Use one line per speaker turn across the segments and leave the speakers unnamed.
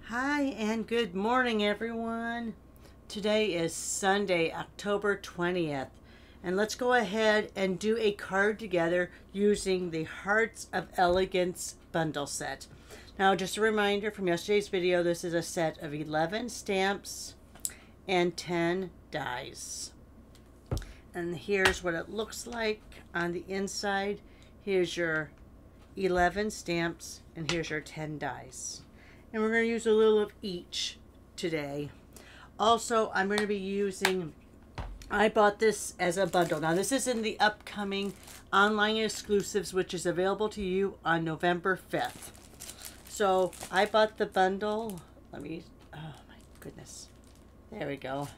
Hi and good morning, everyone. Today is Sunday, October 20th, and let's go ahead and do a card together using the Hearts of Elegance bundle set. Now, just a reminder from yesterday's video, this is a set of 11 stamps and 10 dies. And here's what it looks like on the inside. Here's your 11 stamps and here's your 10 dies. And we're going to use a little of each today. Also, I'm going to be using, I bought this as a bundle. Now, this is in the upcoming online exclusives, which is available to you on November 5th. So, I bought the bundle. Oh my goodness. There we go.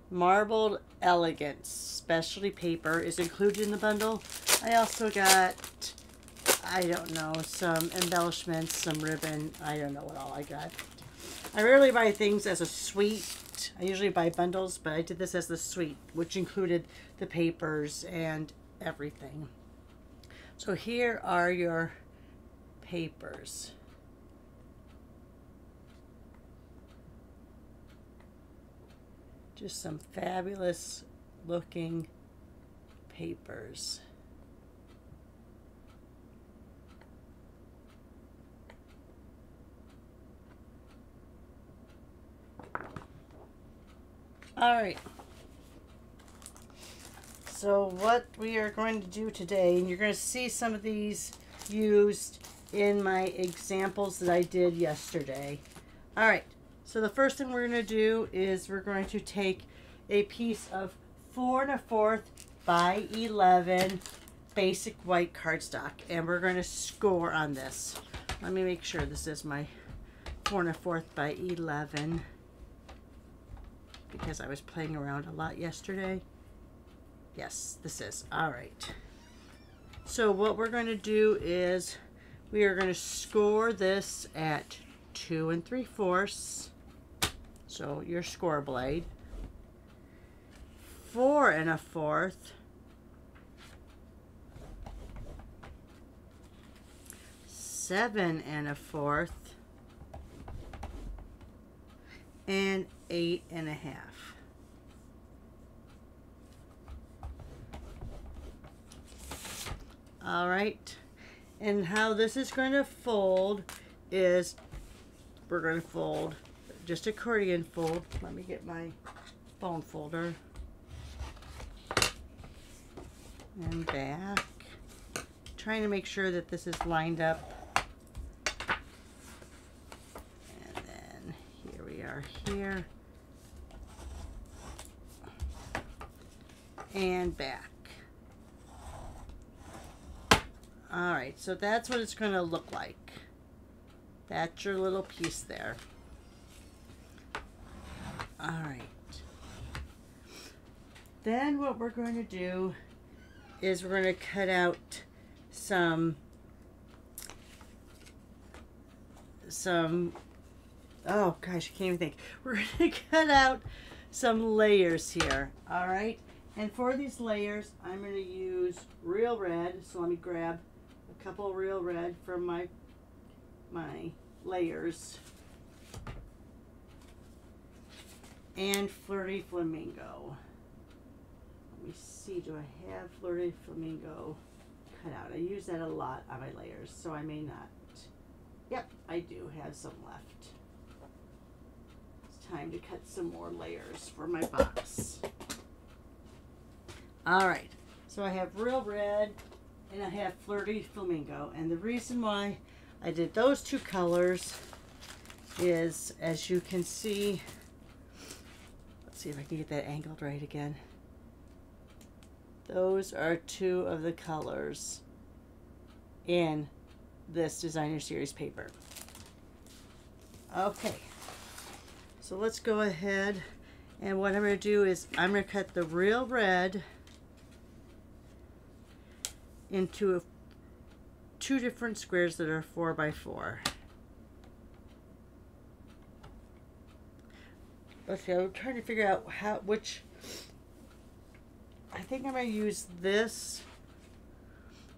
Marbled Elegance specialty paper is included in the bundle. I also got, I don't know, some embellishments, some ribbon. I don't know what all I got. I rarely buy things as a suite. I usually buy bundles, but I did this as the suite, which included the papers and everything. So here are your papers. Just some fabulous looking papers. All right, so what we are going to do today, and you're going to see some of these used in my examples that I did yesterday. All right, so the first thing we're going to do is we're going to take a piece of 4 1/4 by 11 basic white cardstock, and we're going to score on this. Let me make sure this is my 4 1/4 by 11. Because I was playing around a lot yesterday. Yes, this is. All right. So what we're going to do is we are going to score this at 2 3/4. So your score blade. 4 1/4. 7 1/4. And 8 1/2. All right, and how this is going to fold is we're going to fold just accordion fold. Let me get my bone folder and back, trying to make sure that this is lined up. Here and back. All right, so that's what it's going to look like. That's your little piece there. All right. Then what we're going to do is we're going to cut out some oh gosh, I can't even think. We're going to cut out some layers here, all right? And for these layers, I'm going to use real red. So let me grab a couple of real red from my layers. And Flirty Flamingo. Let me see, do I have Flirty Flamingo cut out? I use that a lot on my layers, so I may not. Yep, I do have some left. Time to cut some more layers for my box. All right, so I have real red and I have Flirty Flamingo, and the reason why I did those two colors is, as you can see, let's see if I can get that angled right again. Those are two of the colors in this designer series paper. Okay. So let's go ahead, and what I'm going to do is I'm going to cut the real red into two different squares that are 4 by 4. Let's see, I'm trying to figure out which, I think I'm going to use this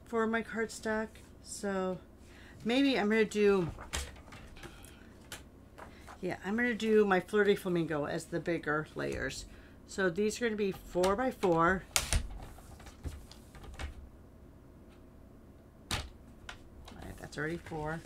for my cardstock. So maybe I'm going to do Yeah, I'm going to do my Flirty Flamingo as the bigger layers. So these are going to be 4 by 4. All right, that's already 4.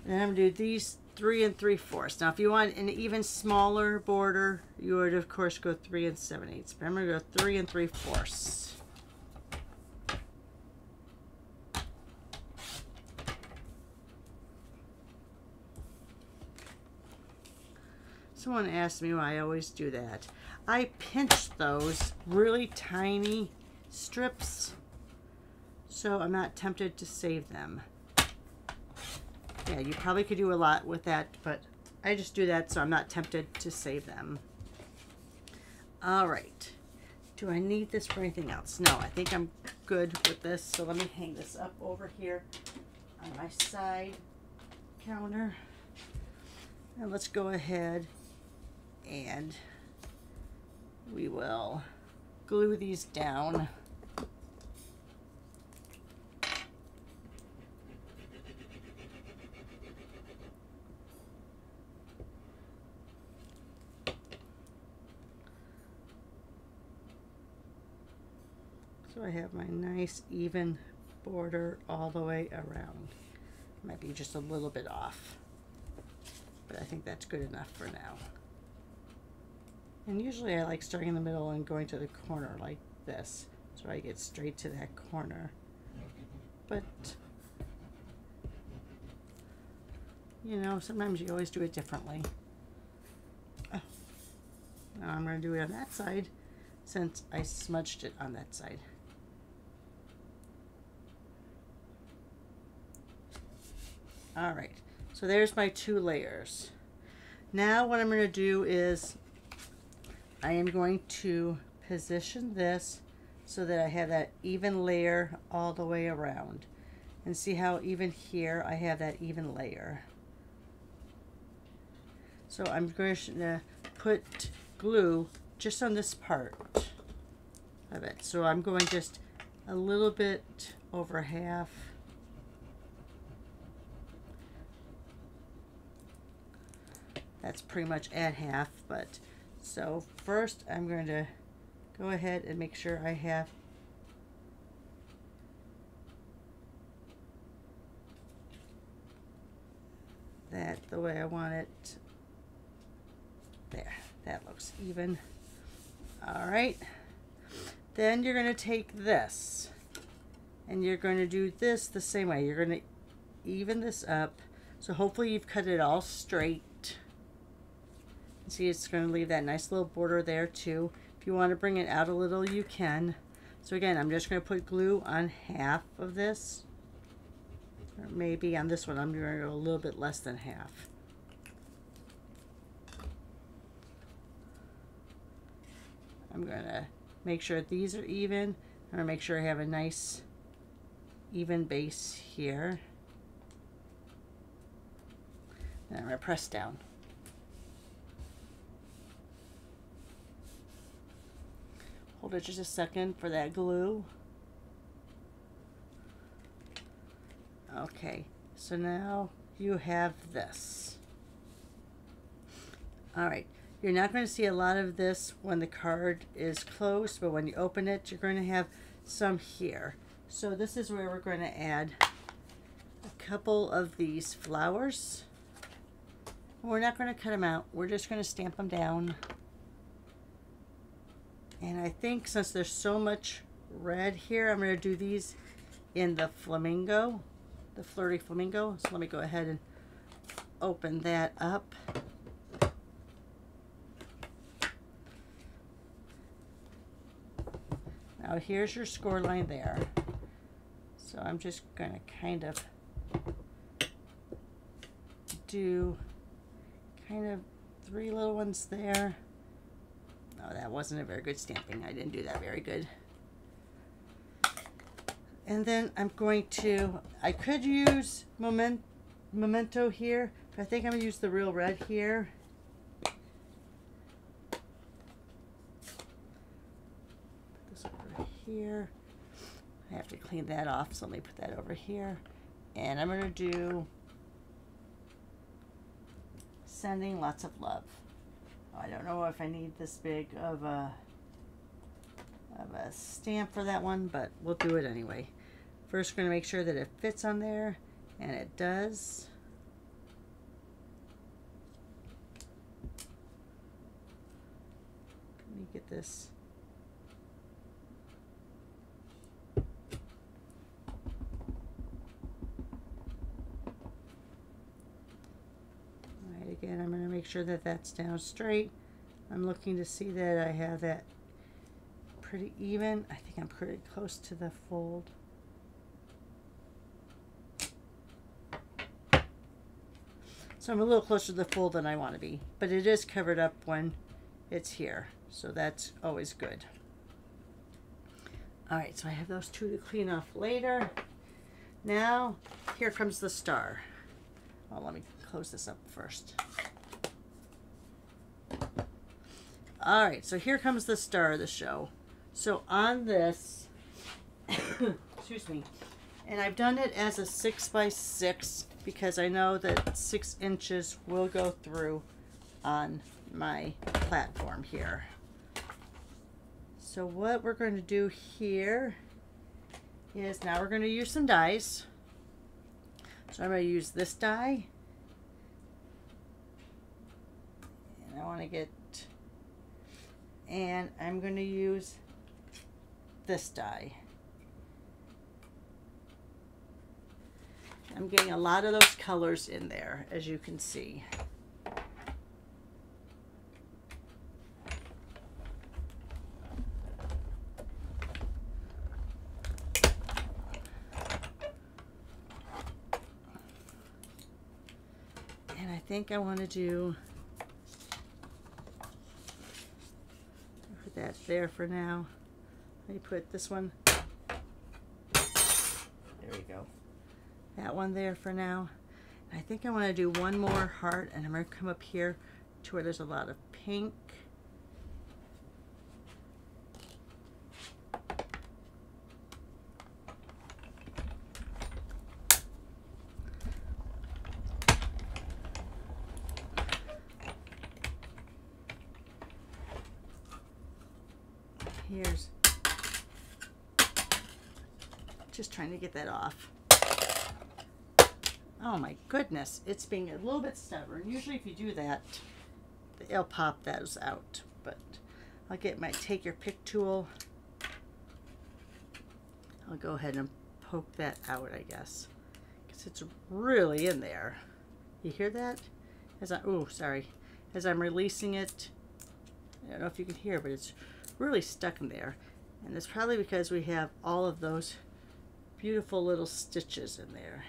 And then I'm going to do these 3 3/4. Now, if you want an even smaller border, you would, of course, go 3 7/8. But I'm going to go 3 3/4. Someone asked me why I always do that. I pinch those really tiny strips, so I'm not tempted to save them. Yeah, you probably could do a lot with that, but I just do that so I'm not tempted to save them. All right. Do I need this for anything else? No, I think I'm good with this. So let me hang this up over here on my side counter. And let's go ahead and we will glue these down. So I have my nice even border all the way around. Might be just a little bit off, but I think that's good enough for now. And usually I like starting in the middle and going to the corner like this, so I get straight to that corner. But, you know, sometimes you always do it differently. Oh. Now I'm going to do it on that side since I smudged it on that side. All right, so there's my 2 layers. Now what I'm going to do is I am going to position this so that I have that even layer all the way around. And see how even here I have that even layer. So I'm going to put glue just on this part of it. So I'm going just a little bit over half. That's pretty much at half, but so first I'm going to go ahead and make sure I have that the way I want it. There, that looks even. All right, then you're going to take this and you're going to do this the same way. You're going to even this up, so hopefully you've cut it all straight. See, it's going to leave that nice little border there too. If you want to bring it out a little, you can. So again, I'm just going to put glue on half of this. Or maybe on this one, I'm going to go a little bit less than half. I'm going to make sure these are even. I'm going to make sure I have a nice even base here. And I'm going to press down. Hold it just a second for that glue. Okay, so now you have this. All right, you're not going to see a lot of this when the card is closed, but when you open it, you're going to have some here. So this is where we're going to add a couple of these flowers. We're not going to cut them out. We're just going to stamp them down. And I think since there's so much red here, I'm going to do these in the flamingo, the Flirty Flamingo. So let me go ahead and open that up. Now here's your score line there. So I'm just going to kind of do kind of 3 little ones there. Oh, that wasn't a very good stamping. I didn't do that very good. And then I'm going to, I could use Memento here, but I think I'm going to use the real red here. Put this over here. I have to clean that off, so let me put that over here. And I'm going to do sending lots of love. I don't know if I need this big of a stamp for that one, but we'll do it anyway. First, we're going to make sure that it fits on there, and it does. Let me get this. All right, again, I'm going to make sure that that's down straight. I'm looking to see that I have that pretty even. I think I'm pretty close to the fold. So I'm a little closer to the fold than I want to be, but it is covered up when it's here, so that's always good. All right, so I have those two to clean off later. Now, here comes the star. Well, let me close this up first. All right, so here comes the star of the show. So on this, excuse me, and I've done it as a 6x6 because I know that 6 inches will go through on my platform here. So what we're going to do here is now we're going to use some dies. So I'm going to use this die. And I want to get, and I'm going to use this die. I'm getting a lot of those colors in there, as you can see. And I think I want to do, put that there for now. Let me put this one, there we go. That one there for now. I think I want to do one more heart, and I'm going to come up here to where there's a lot of pink. Here's, just trying to get that off. Oh my goodness, it's being a little bit stubborn. Usually if you do that, it'll pop those out. But I'll get my take your pick tool. I'll go ahead and poke that out, I guess, because it's really in there. You hear that? As I, oh, sorry. As I'm releasing it, I don't know if you can hear, but it's really stuck in there. And it's probably because we have all of those beautiful little stitches in there.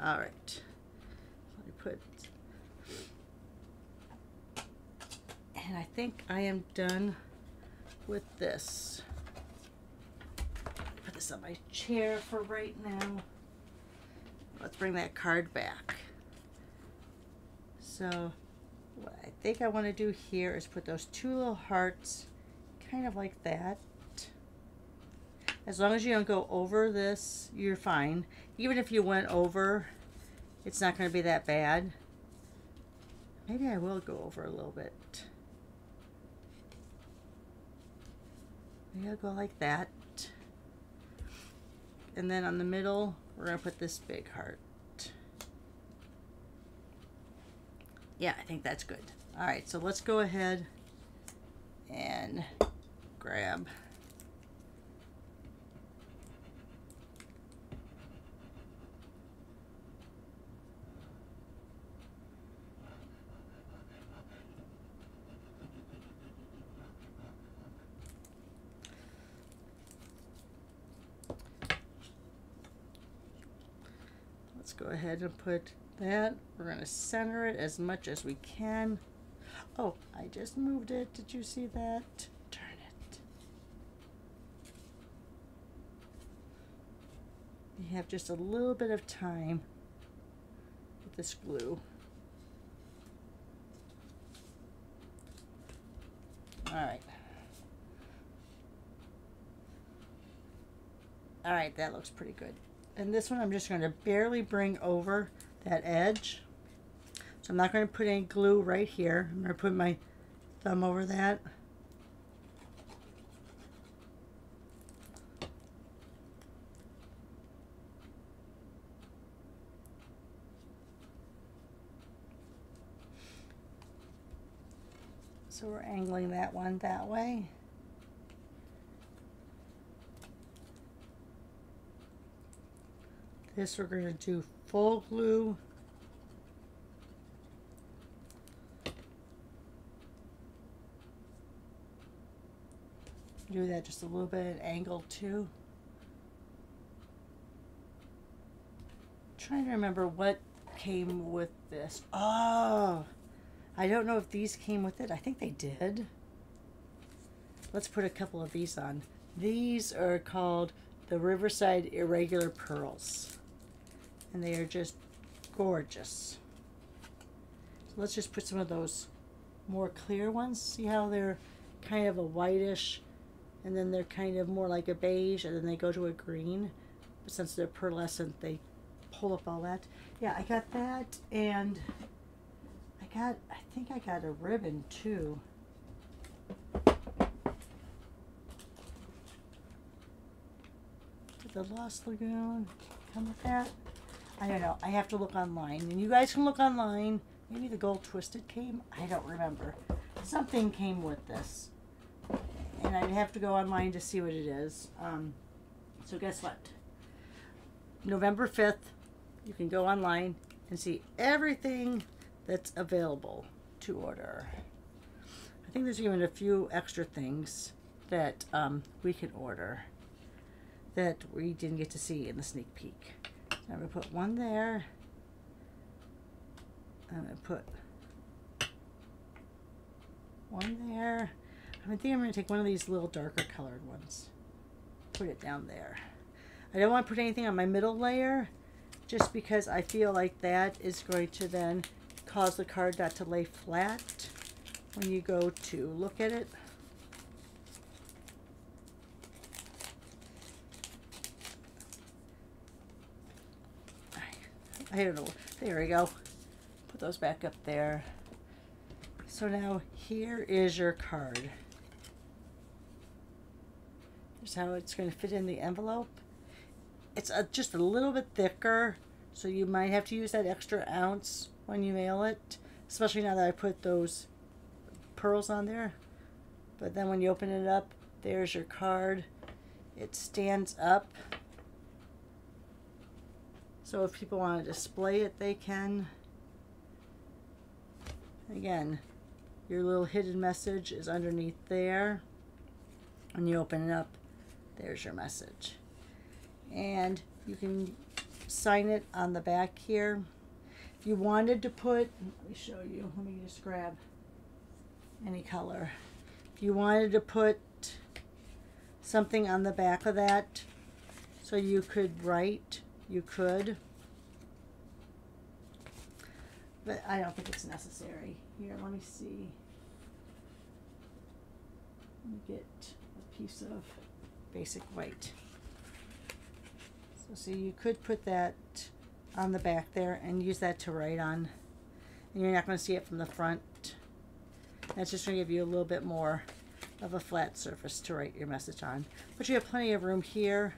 All right, let me put, and I think I am done with this. Put this on my chair for right now. Let's bring that card back. So what I think I want to do here is put those two little hearts kind of like that. As long as you don't go over this, you're fine. Even if you went over, it's not going to be that bad. Maybe I will go over a little bit. Maybe I'll go like that. And then on the middle, we're going to put this big heart. Yeah, I think that's good. All right, so let's go ahead and grab go ahead and put that. We're going to center it as much as we can. Oh, I just moved it. Did you see that? Turn it. You have just a little bit of time with this glue. All right. All right, that looks pretty good. And this one I'm just going to barely bring over that edge. So I'm not going to put any glue right here. I'm going to put my thumb over that. So we're angling that one that way. This we're going to do full glue. Do that just a little bit at angle too. Trying to remember what came with this. Oh, I don't know if these came with it. I think they did. Let's put a couple of these on. These are called the Riverside Irregular Pearls. And they are just gorgeous. So let's just put some of those more clear ones. See how they're kind of a whitish, and then they're kind of more like a beige, and then they go to a green. But since they're pearlescent, they pull up all that. Yeah, I got that, and I think I got a ribbon too. Did the Lost Lagoon come with that? I don't know. I have to look online, and you guys can look online. Maybe the Gold Twisted came. I don't remember. Something came with this, and I'd have to go online to see what it is. So guess what? November 5th, you can go online and see everything that's available to order. I think there's even a few extra things that we can order that we didn't get to see in the sneak peek. So I'm going to put one there. I'm going to put one there. I think I'm going to take one of these little darker colored ones. Put it down there. I don't want to put anything on my middle layer just because I feel like that is going to then cause the card not to lay flat when you go to look at it. I don't know. There we go. Put those back up there. So now here is your card. Here's how it's going to fit in the envelope. It's just a little bit thicker, so you might have to use that extra ounce when you mail it, especially now that I put those pearls on there. But then when you open it up, there's your card. It stands up. So if people want to display it, they can. Again, your little hidden message is underneath there. When you open it up, there's your message. And you can sign it on the back here. If you wanted to put, let me show you, let me just grab any color. If you wanted to put something on the back of that so you could write, you could. But I don't think it's necessary. Here, let me see. Let me get a piece of basic white. So see, you could put that on the back there and use that to write on. And you're not going to see it from the front. That's just going to give you a little bit more of a flat surface to write your message on. But you have plenty of room here,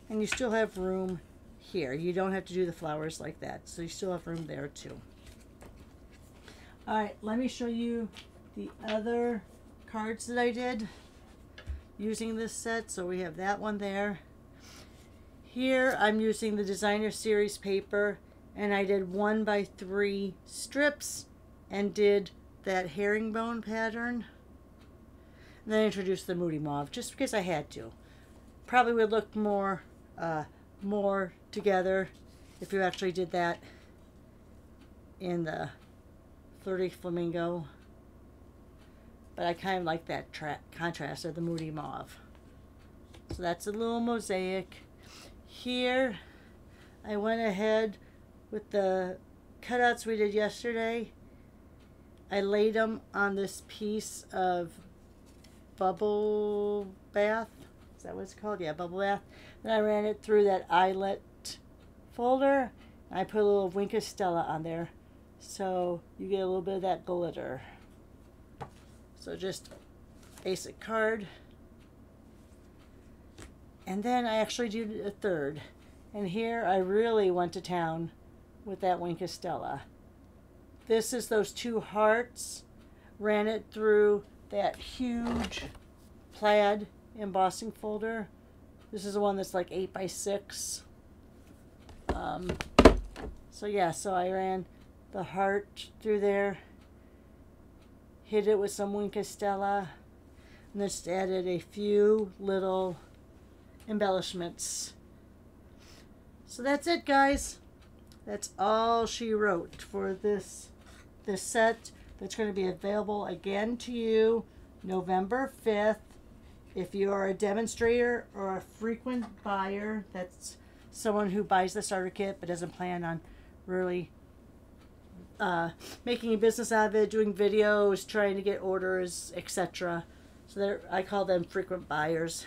and you still have room here. You don't have to do the flowers like that, so you still have room there too. Alright, let me show you the other cards that I did using this set. So we have that one there. Here I'm using the Designer Series paper, and I did 1x3 strips and did that herringbone pattern. And then I introduced the Moody Mauve just because I had to. Probably would look more together if you actually did that in the Flirty Flamingo. But I kind of like that contrast of the Moody Mauve. So that's a little mosaic. Here I went ahead with the cutouts we did yesterday. I laid them on this piece of bubble bath. Is that what it's called? Yeah, bubble bath. Then I ran it through that eyelet folder. I put a little Wink Stella on there, so you get a little bit of that glitter. So just basic card. And then I actually do a third. And here I really went to town with that Wink Stella. This is those two hearts. Ran it through that huge plaid embossing folder. This is the one that's like 8 by 6. So yeah, so I ran the heart through there, hit it with some Wink Stella, and just added a few little embellishments. So that's it, guys. That's all she wrote for this set that's going to be available again to you November 5th. If you are a demonstrator or a frequent buyer, that's someone who buys the starter kit but doesn't plan on really making a business out of it, doing videos, trying to get orders, etc. So I call them frequent buyers.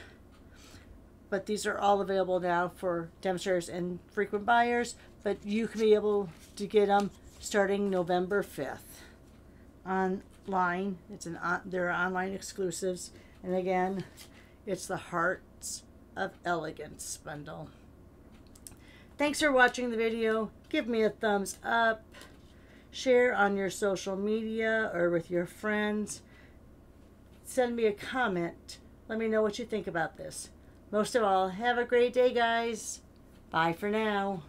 But these are all available now for demonstrators and frequent buyers. But you can be able to get them starting November 5th online. They're online exclusives. And again, it's the Hearts of Elegance bundle. Thanks for watching the video. Give me a thumbs up. Share on your social media or with your friends. Send me a comment. Let me know what you think about this. Most of all, have a great day, guys. Bye for now.